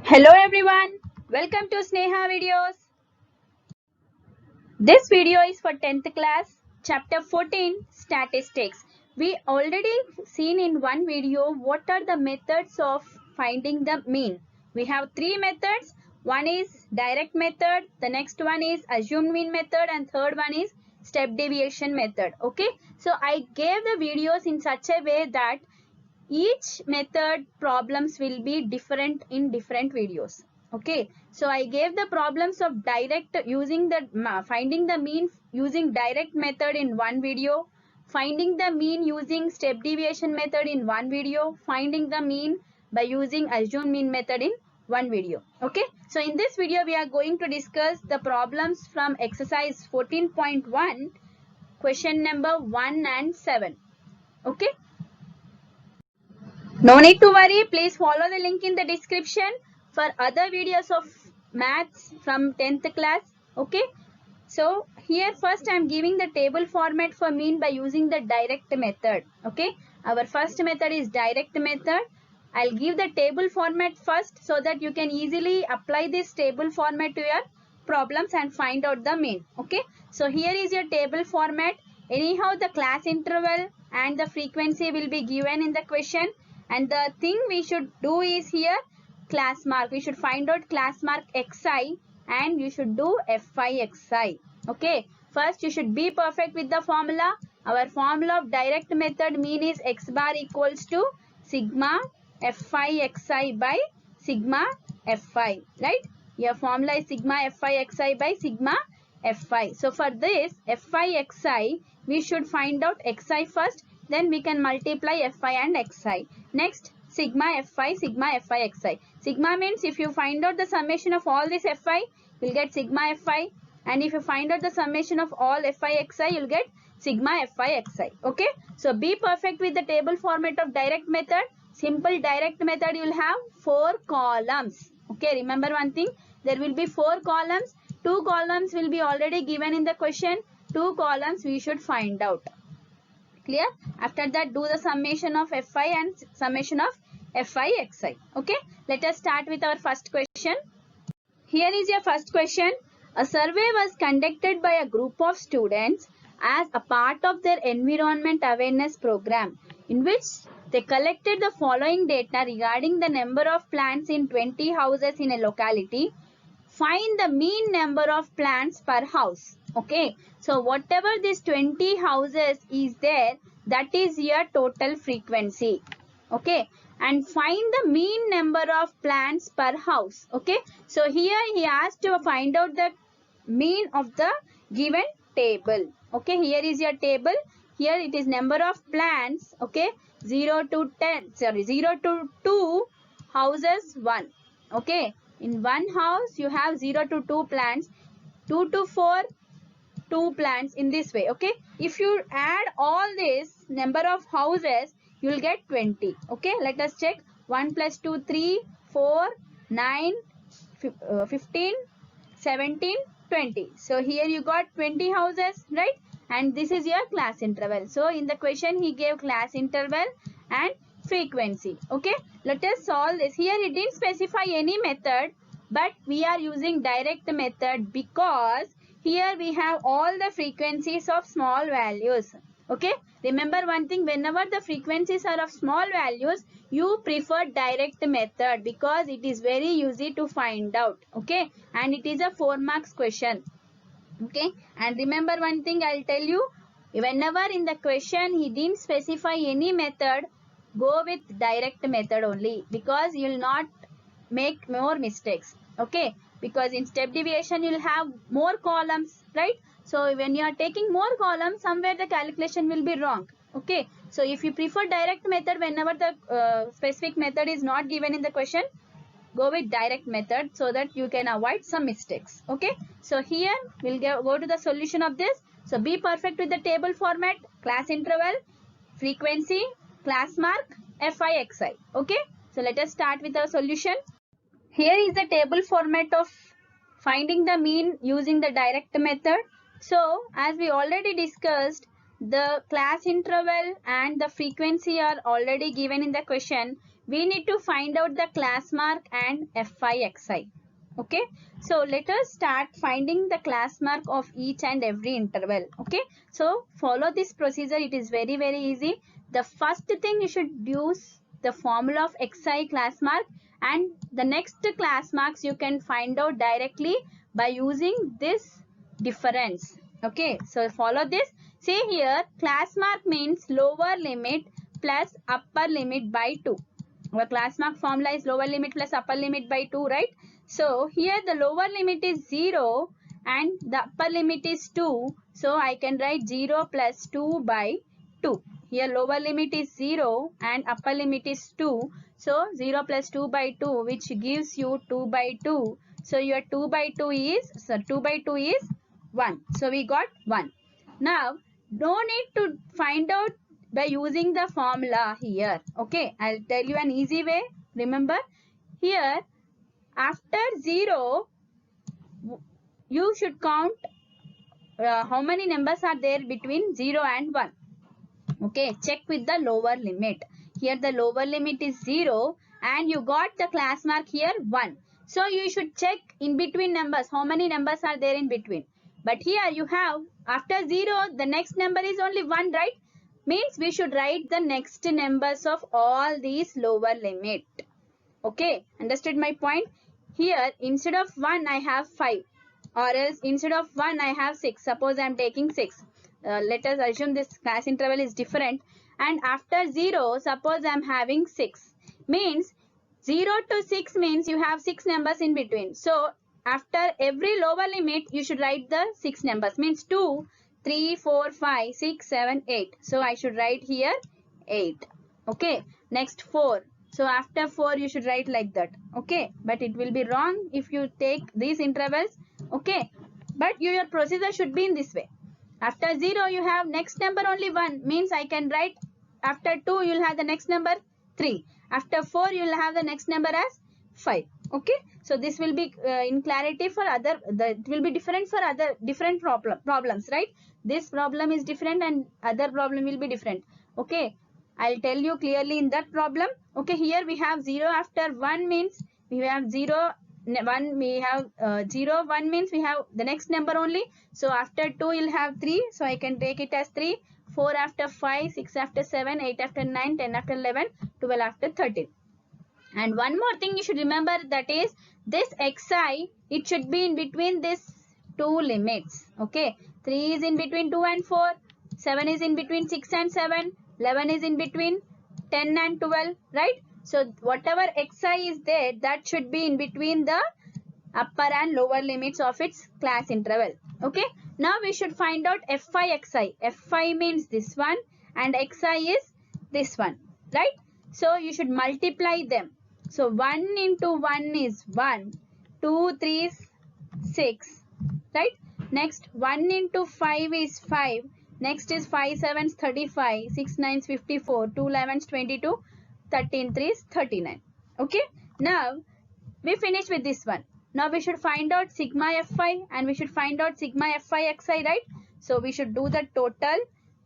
Hello everyone, welcome to Sneha videos. This video is for 10th class, chapter 14, statistics. We already seen in one video what are the methods of finding the mean. We have three methods. One is direct method, the next one is assumed mean method, and third one is step deviation method. Okay, so I gave the videos in such a way that each method problems will be different in different videos. Okay, so I gave the problems of direct using the finding the mean using direct method in one video, finding the mean using step deviation method in one video, finding the mean by using assumed mean method in one video. Okay, so in this video we are going to discuss the problems from exercise 14.1, question number 1 and 7. Okay, no need to worry, please follow the link in the description for other videos of maths from 10th class. Okay, so here first I am giving the table format for mean by using the direct method. Okay, our first method is direct method. I'll give the table format first so that you can easily apply this table format to your problems and find out the mean. Okay, so here is your table format. Anyhow, the class interval and the frequency will be given in the question, and the thing we should do is here class mark. We should find out class mark xi and you should do fi xi. Okay, first you should be perfect with the formula. Our formula of direct method mean is x bar equals to sigma fi xi by sigma fi, right? Your formula is sigma fi xi by sigma fi. So for this fi xi we should find out xi first, then we can multiply fi and xi. Next, sigma fi xi. Sigma means if you find out the summation of all this fi, you'll get sigma fi, and if you find out the summation of all fi xi, you'll get sigma fi xi. Okay, so be perfect with the table format of direct method. Simple direct method, you'll have 4 columns. Okay, remember one thing, there will be 4 columns. 2 columns will be already given in the question. 2 columns we should find out. Clear? After that, do the summation of fi and summation of fi xi. Okay, let us start with our first question. Here is your first question. A survey was conducted by a group of students as a part of their environment awareness program, in which they collected the following data regarding the number of plants in 20 houses in a locality. Find the mean number of plants per house. Okay, so whatever this 20 houses is there, that is your total frequency. Okay, and find the mean number of plants per house. Okay, so here he asked to find out the mean of the given table. Okay, here is your table. Here it is number of plants. Okay, 0 to 2 houses 1. Okay, in one house you have 0 to 2 plants, 2 to 4 2 plants, in this way. Okay, if you add all this number of houses, you will get 20. Okay, let us check. 1 plus 2 3 4 9 15 17 20. So here you got 20 houses, right? And this is your class interval. So in the question he gave class interval and frequency. Okay, let us solve this. Here he didn't specify any method, but we are using direct method because here we have all the frequencies of small values. Okay, remember one thing, whenever the frequencies are of small values, you prefer direct method because it is very easy to find out. Okay, and it is a 4 marks question. Okay, and remember one thing, I'll tell you, whenever in the question he didn't specify any method, go with direct method only, because you will not make more mistakes. Okay, because in step deviation you will have more columns, right? So when you are taking more columns, somewhere the calculation will be wrong. Okay, so if you prefer direct method, whenever the specific method is not given in the question, go with direct method so that you can avoid some mistakes. Okay, so here we'll go to the solution of this. So be perfect with the table format, class interval, frequency, class mark, fi xi. Okay, so let us start with our solution. Here is the table format of finding the mean using the direct method. So as we already discussed, the class interval and the frequency are already given in the question. we need to find out the class mark and Fi Xi. Okay, so let us start finding the class mark of each and every interval. Okay, so follow this procedure. It is very easy. The first thing you should use the formula of Xi class mark, and the next class marks you can find out directly by using this difference. Okay, so follow this. See here, class mark means lower limit plus upper limit by 2. Our class mark formula is lower limit plus upper limit by 2, right? So here the lower limit is 0 and the upper limit is 2. So I can write 0 plus 2 by 2. Here lower limit is 0 and upper limit is 2. So 0 plus 2 by 2, which gives you 2 by 2. So your 2 by 2 is 1. So we got 1. Now no need to find out by using the formula here. Okay, I'll tell you an easy way. Remember, here after 0 you should count how many numbers are there between 0 and 1. Okay, check with the lower limit. Here the lower limit is 0 and you got the class mark here 1. So you should check in between numbers how many numbers are there in between. But here you have after 0 the next number is only 1, right? Means we should write the next numbers of all these lower limit. Okay, understood my point? Here instead of 1 I have 5, or else instead of 1 I have 6. Suppose I am taking 6. Let us assume this class interval is different, and after 0 suppose I am having 6. Means 0 to 6 means you have 6 numbers in between. So after every lower limit you should write the 6 numbers. Means 2, 3, 4, 5, 6, 7, 8. So I should write here 8. Okay, next 4. So after 4 you should write like that. Okay, but it will be wrong if you take these intervals. Okay, but your procedure should be in this way. After 0 you have next number only 1. Means I can write after 2 you will have the next number 3. After 4 you will have the next number as 5. Okay, so this will be in clarity for other, it will be different for other different problems, right? This problem is different and other problem will be different. Okay, I'll tell you clearly in that problem. Okay, here we have 0 after 1 means we have 0, 1, we have 0, 1 means we have the next number only. So after 2 you'll have 3. So I can take it as 3. 4 after 5, 6 after 7, 8 after 9, 10 after 11, 12 after 13. And one more thing you should remember, that is this Xi, it should be in between these two limits. Okay, 3 is in between 2 and 4, 7 is in between 6 and 7, 11 is in between 10 and 12, right? So whatever Xi is there, that should be in between the upper and lower limits of its class interval. Okay, now we should find out Fi Xi. Fi means this one and Xi is this one, right? So you should multiply them. So 1 into 1 is 1, 2, 3 is 6, right? Next 1 into 5 is 5. Next is 5 7s 35, 6 9s 54, 2 11s 22, 13 3s 39. Okay, now we finish with this one. Now we should find out sigma Fi and we should find out sigma Fi Xi, right? So we should do the total.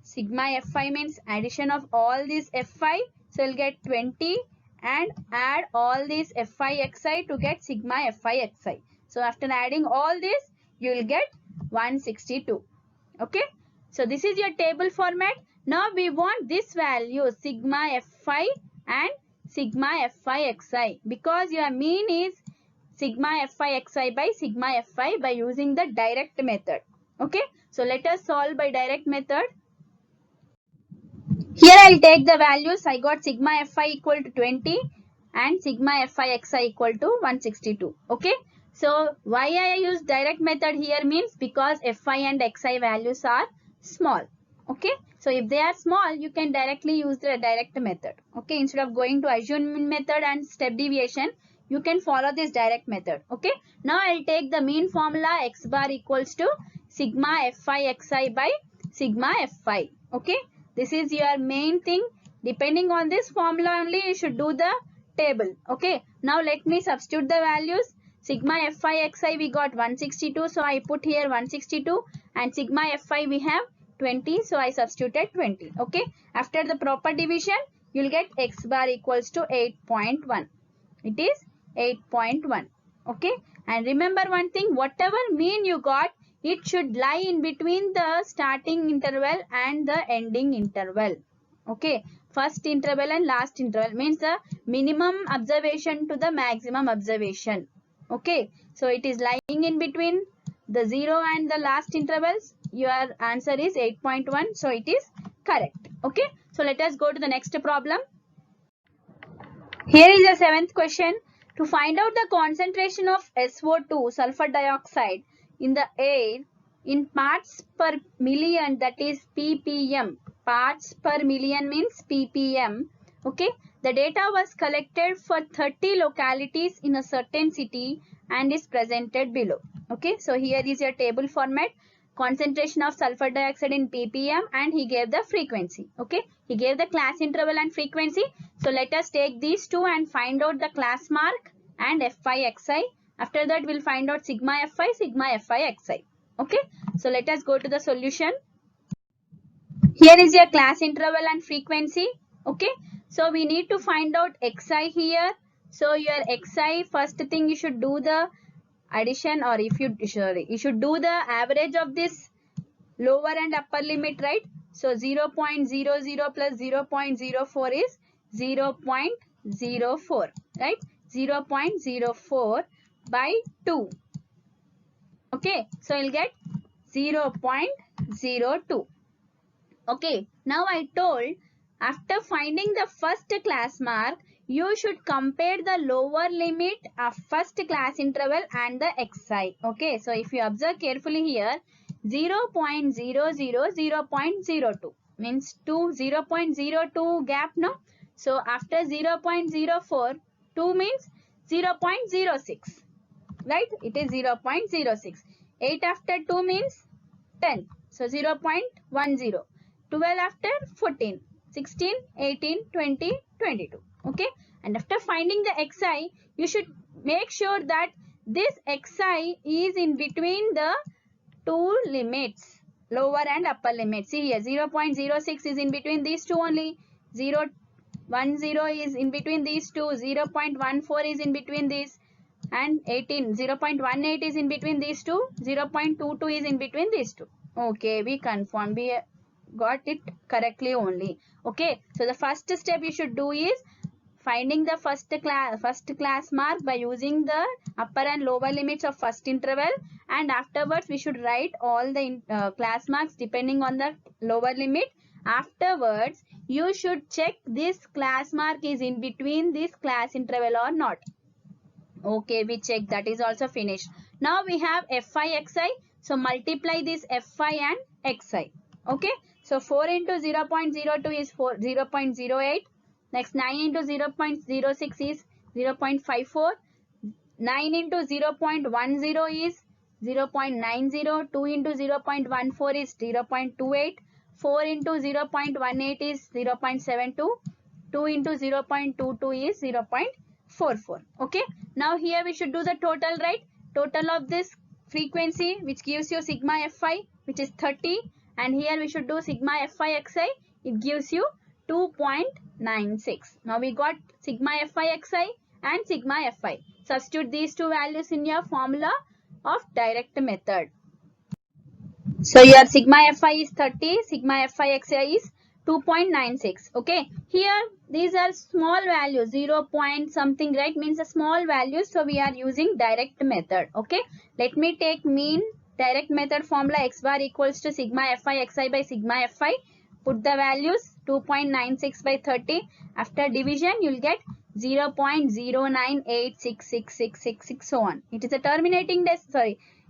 Sigma Fi means addition of all these Fi. So we'll get 20 and add all these Fi Xi to get sigma Fi Xi. So after adding all this, you will get 162. Okay. So this is your table format. Now we want this value sigma Fi and sigma Fi Xi, because your mean is sigma Fi Xi by sigma Fi by using the direct method. Okay. So let us solve by direct method. Here I'll take the values. I got sigma Fi equal to 20 and sigma Fi Xi equal to 162. Okay. So why I use direct method here means because Fi and Xi values are small. Okay. So if they are small, you can directly use the direct method. Okay. Instead of going to assume method and step deviation, you can follow this direct method. Okay. Now I'll take the mean formula x bar equals to sigma Fi Xi by sigma Fi. Okay. This is your main thing. Depending on this formula only, you should do the table. Okay. Now let me substitute the values. Sigma Fi Xi we got 162. So I put here 162. And sigma Fi we have 20. So I substituted 20. Okay. After the proper division, you'll get x bar equals to 8.1. It is 8.1. Okay, and remember one thing, whatever mean you got, it should lie in between the starting interval and the ending interval. Okay, first interval and last interval means the minimum observation to the maximum observation. Okay, so it is lying in between the 0 and the last intervals. Your answer is 8.1, so it is correct. Okay, so let us go to the next problem. Here is the 7th question. To find out the concentration of SO2, sulfur dioxide, in the air in parts per million, that is ppm. Parts per million means ppm. Okay, the data was collected for 30 localities in a certain city and is presented below. Okay, so here is your table format. Concentration of sulfur dioxide in ppm, and he gave the frequency. Okay, he gave the class interval and frequency. So let us take these two and find out the class mark and Fi Xi. After that we'll find out sigma Fi, sigma Fi Xi. Okay, so let us go to the solution. Here is your class interval and frequency. Okay, so we need to find out Xi here. So your Xi, first thing you should do the addition, or if you should do the average of this lower and upper limit, right? So 0.00 plus 0.04 is 0.04, right? 0.04 by 2. Okay, so you'll get 0.02. Okay, now I told after finding the first class mark, you should compare the lower limit of first class interval and the Xi. Okay, so if you observe carefully here, 0.00, 0.02 means 0.02 gap, no? So after 0.04, 2 means 0.06, right? It is 0.06. 8 after 2 means 10. So 0.10. 12 after 14. 16, 18, 20, 22. Okay, and after finding the Xi, you should make sure that this Xi is in between the two limits, lower and upper limit. See here, 0.06 is in between these two only, 0.10 is in between these two, 0.14 is in between these, and 0.18 is in between these two, 0.22 is in between these two. Okay, we confirm, we got it correctly only. Okay, so the first step you should do is finding the first class mark by using the upper and lower limits of first interval, and afterwards we should write all the class marks depending on the lower limit. Afterwards you should check this class mark is in between this class interval or not. Okay, we check, that is also finished. Now we have Fi Xi, so multiply this Fi and Xi. Okay, so 4 into 0.02 is 0.08. Next 9 into 0.06 is 0.54. 9 into 0.10 is 0.90. 2 into 0.14 is 0.28. 4 into 0.18 is 0.72. 2 into 0.22 is 0.44. Okay, now here we should do the total, right? Total of this frequency, which gives you sigma Fi, which is 30, and here we should do sigma Fi Xi, it gives you 2.96. Now we got sigma Fi Xi and sigma Fi. Substitute these two values in your formula of direct method. So your sigma Fi is 30, sigma Fi Xi is 2.96. Okay, here these are small values, 0 point something, right? Means a small values, so we are using direct method. Okay, let me take mean direct method formula. X bar equals to sigma Fi Xi by sigma Fi. Put the values 2.96 by 30. After division you will get 0.0986666, so on. It is a terminating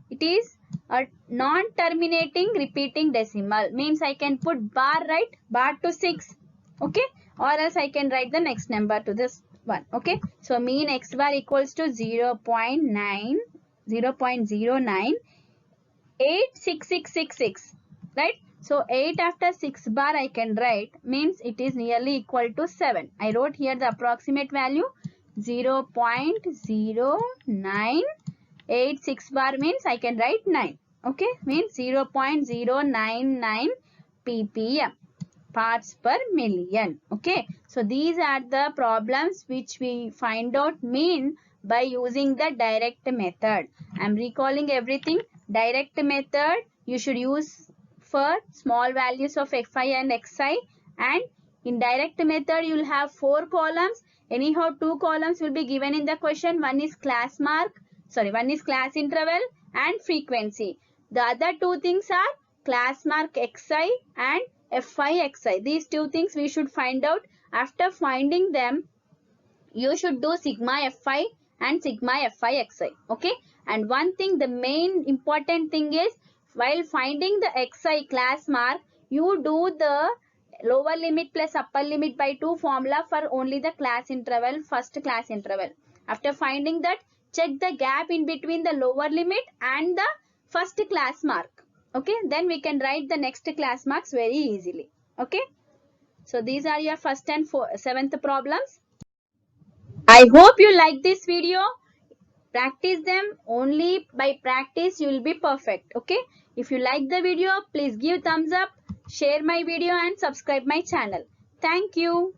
it is a non-terminating repeating decimal, means I can put bar, right? Bar to 6. Okay, or else I can write the next number to this one. Okay, so mean X bar equals to 0.098666, right? So 8 after 6 bar I can write, means it is nearly equal to 7. I wrote here the approximate value 0.0986 bar, means I can write 9. Okay, means 0.099 ppm. parts per million. Okay, so these are the problems which we find out mean by using the direct method. I am recalling everything. Direct method you should use for small values of fi and xi, and in direct method you will have 4 columns. Anyhow 2 columns will be given in the question. One is class interval and frequency. The other 2 things are class mark xi and fi xi. These 2 things we should find out. After finding them, you should do sigma fi and sigma fi xi. Okay, and one thing, the main important thing is, while finding the xi class mark, you do the lower limit plus upper limit by 2 formula for only the class interval, first class interval. After finding that, check the gap in between the lower limit and the first class mark. Okay, then we can write the next class marks very easily. Okay, so these are your first and seventh problems. I hope you like this video. Practice them. Only by practice you will be perfect. Okay, if you like the video, please give thumbs up, share my video and subscribe my channel. Thank you.